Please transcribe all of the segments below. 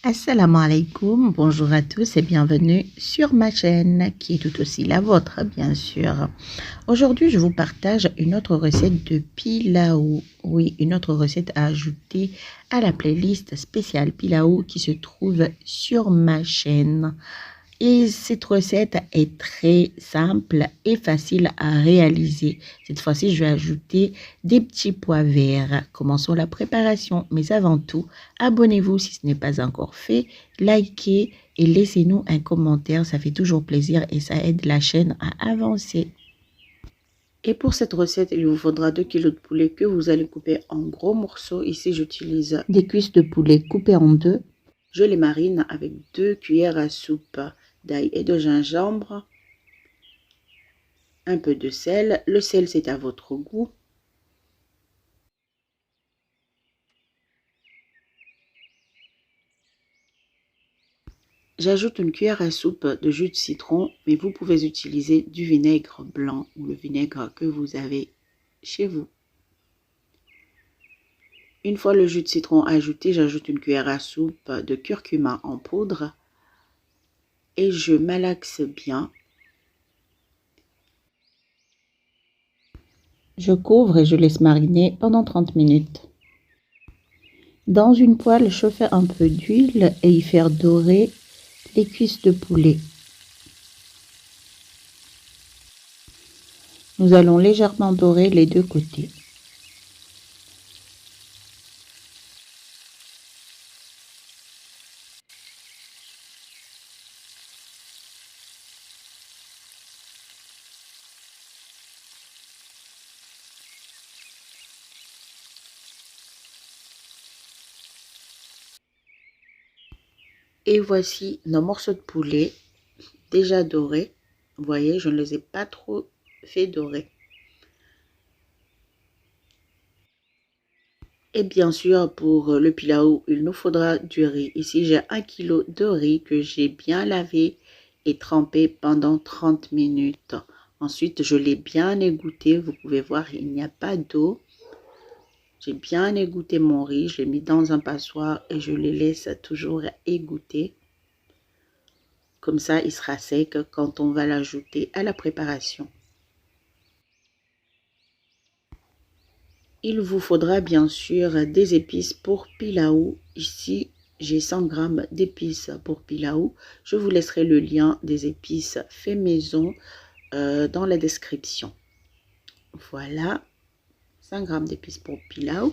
Assalamu alaikum, bonjour à tous et bienvenue sur ma chaîne qui est tout aussi la vôtre bien sûr. Aujourd'hui je vous partage une autre recette de pilaou. Oui, une autre recette à ajouter à la playlist spéciale pilaou qui se trouve sur ma chaîne. Et cette recette est très simple et facile à réaliser. Cette fois-ci, je vais ajouter des petits pois verts. Commençons la préparation. Mais avant tout, abonnez-vous si ce n'est pas encore fait. Likez et laissez-nous un commentaire. Ça fait toujours plaisir et ça aide la chaîne à avancer. Et pour cette recette, il vous faudra 2 kg de poulet que vous allez couper en gros morceaux. Ici, j'utilise des cuisses de poulet coupées en deux. Je les marine avec 2 cuillères à soupe d'ail et de gingembre, un peu de sel. Le sel, c'est à votre goût. J'ajoute une cuillère à soupe de jus de citron, mais vous pouvez utiliser du vinaigre blanc ou le vinaigre que vous avez chez vous. Une fois le jus de citron ajouté, j'ajoute une cuillère à soupe de curcuma en poudre et je malaxe bien. Je couvre et je laisse mariner pendant 30 minutes. Dans une poêle, chauffer un peu d'huile et y faire dorer les cuisses de poulet. Nous allons légèrement dorer les deux côtés. Et voici nos morceaux de poulet déjà dorés. Vous voyez, je ne les ai pas trop fait dorer. Et bien sûr, pour le pilaou, il nous faudra du riz. Ici, j'ai 1 kg de riz que j'ai bien lavé et trempé pendant 30 minutes. Ensuite, je l'ai bien égoutté. Vous pouvez voir, il n'y a pas d'eau. J'ai bien égoutté mon riz. Je l'ai mis dans un passoire et je le laisse toujours égoutter. Comme ça, il sera sec quand on va l'ajouter à la préparation. Il vous faudra bien sûr des épices pour pilaou. Ici, j'ai 100 g d'épices pour pilaou. Je vous laisserai le lien des épices fait maison dans la description. Voilà, 100 g d'épices pour pilaou.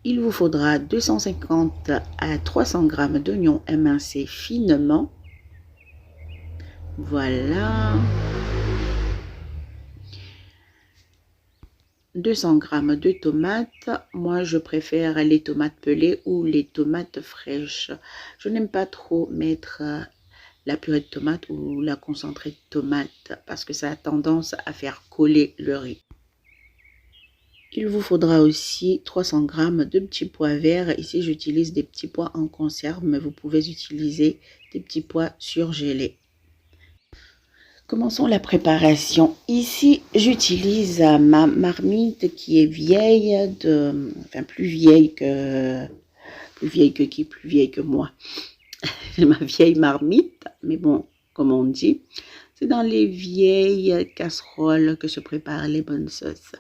Il vous faudra 250 à 300 g d'oignons émincés finement. Voilà. 200 g de tomates. Moi, je préfère les tomates pelées ou les tomates fraîches. Je n'aime pas trop mettre la purée de tomate ou la concentrée de tomate parce que ça a tendance à faire coller le riz. Il vous faudra aussi 300 g de petits pois verts. Ici, j'utilise des petits pois en conserve, mais vous pouvez utiliser des petits pois surgelés. Commençons la préparation. Ici, j'utilise ma marmite qui est vieille, enfin plus vieille que qui, plus vieille que moi. Ma vieille marmite, mais bon, comme on dit, c'est dans les vieilles casseroles que se préparent les bonnes sauces.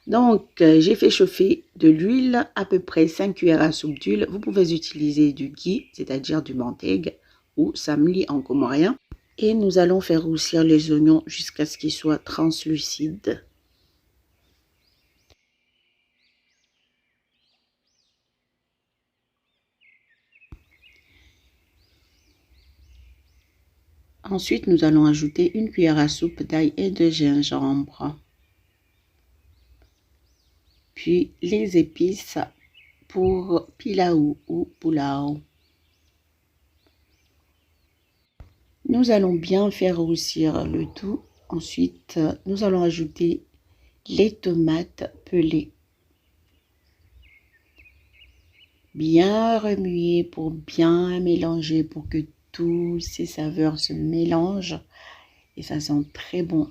Donc, j'ai fait chauffer de l'huile, à peu près 5 cuillères à soupe d'huile. Vous pouvez utiliser du ghee, c'est-à-dire du manteigue, ou samli en comorien. Et nous allons faire roussir les oignons jusqu'à ce qu'ils soient translucides. Ensuite, nous allons ajouter une cuillère à soupe d'ail et de gingembre. Puis les épices pour pilaou ou pulao. Nous allons bien faire roussir le tout. Ensuite, nous allons ajouter les tomates pelées. Bien remuer pour bien mélanger, pour que tous ces saveurs se mélangent et ça sent très bon.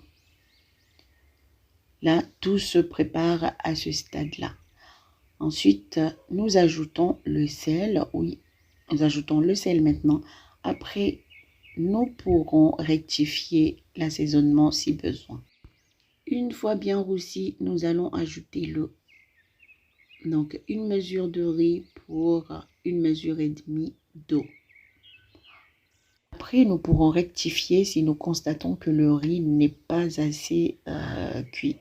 Là, tout se prépare à ce stade-là. Ensuite, nous ajoutons le sel. Oui, Nous ajoutons le sel maintenant. Après, nous pourrons rectifier l'assaisonnement si besoin. Une fois bien roussi, nous allons ajouter l'eau. Donc, une mesure de riz pour une mesure et demie d'eau. Après, nous pourrons rectifier si nous constatons que le riz n'est pas assez cuit.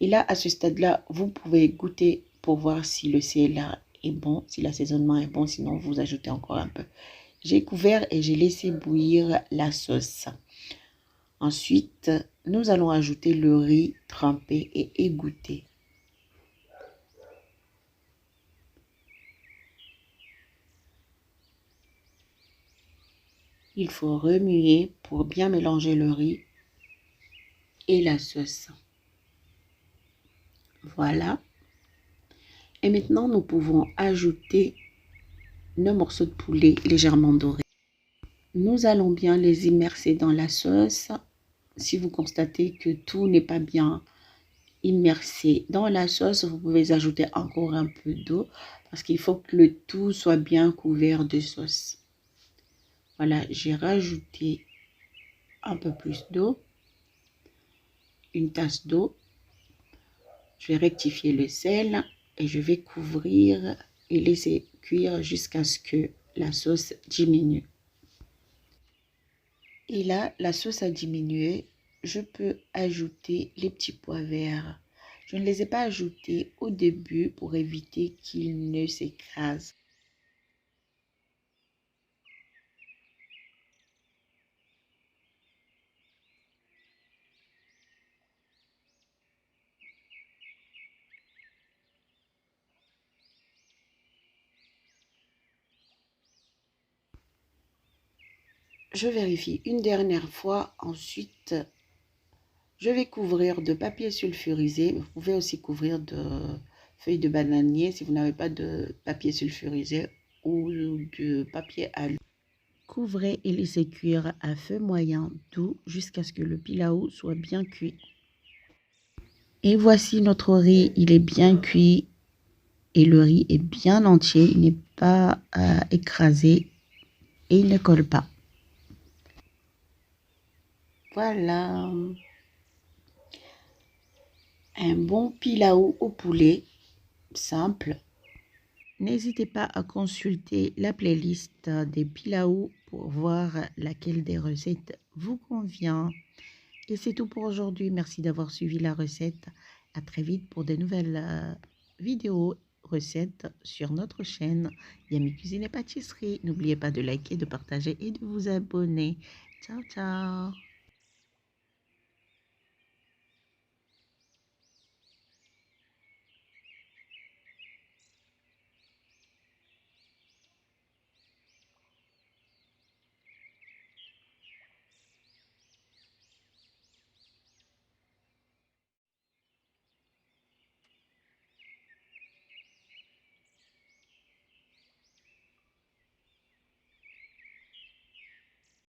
Et là, à ce stade-là, vous pouvez goûter pour voir si le CLA est bon, si l'assaisonnement est bon, sinon vous ajoutez encore un peu. J'ai couvert et j'ai laissé bouillir la sauce. Ensuite, nous allons ajouter le riz trempé et égoutté. Il faut remuer pour bien mélanger le riz et la sauce. Voilà. Et maintenant, nous pouvons ajouter nos morceaux de poulet légèrement dorés. Nous allons bien les immerser dans la sauce. Si vous constatez que tout n'est pas bien immersé dans la sauce, vous pouvez ajouter encore un peu d'eau parce qu'il faut que le tout soit bien couvert de sauce. Voilà, j'ai rajouté un peu plus d'eau, une tasse d'eau. Je vais rectifier le sel et je vais couvrir et laisser cuire jusqu'à ce que la sauce diminue. Et là, la sauce a diminué. Je peux ajouter les petits pois verts. Je ne les ai pas ajoutés au début pour éviter qu'ils ne s'écrasent. Je vérifie une dernière fois. Ensuite, je vais couvrir de papier sulfurisé. Vous pouvez aussi couvrir de feuilles de bananier si vous n'avez pas de papier sulfurisé ou de papier alu. Couvrez et laissez cuire à feu moyen doux jusqu'à ce que le pilaou soit bien cuit. Et voici notre riz, il est bien cuit et le riz est bien entier, il n'est pas écrasé et il ne colle pas. Voilà, un bon pilaou au poulet, simple. N'hésitez pas à consulter la playlist des pilaou pour voir laquelle des recettes vous convient. Et c'est tout pour aujourd'hui. Merci d'avoir suivi la recette. À très vite pour de nouvelles vidéos, recettes sur notre chaîne Yami Cuisine et Pâtisserie. N'oubliez pas de liker, de partager et de vous abonner. Ciao, ciao!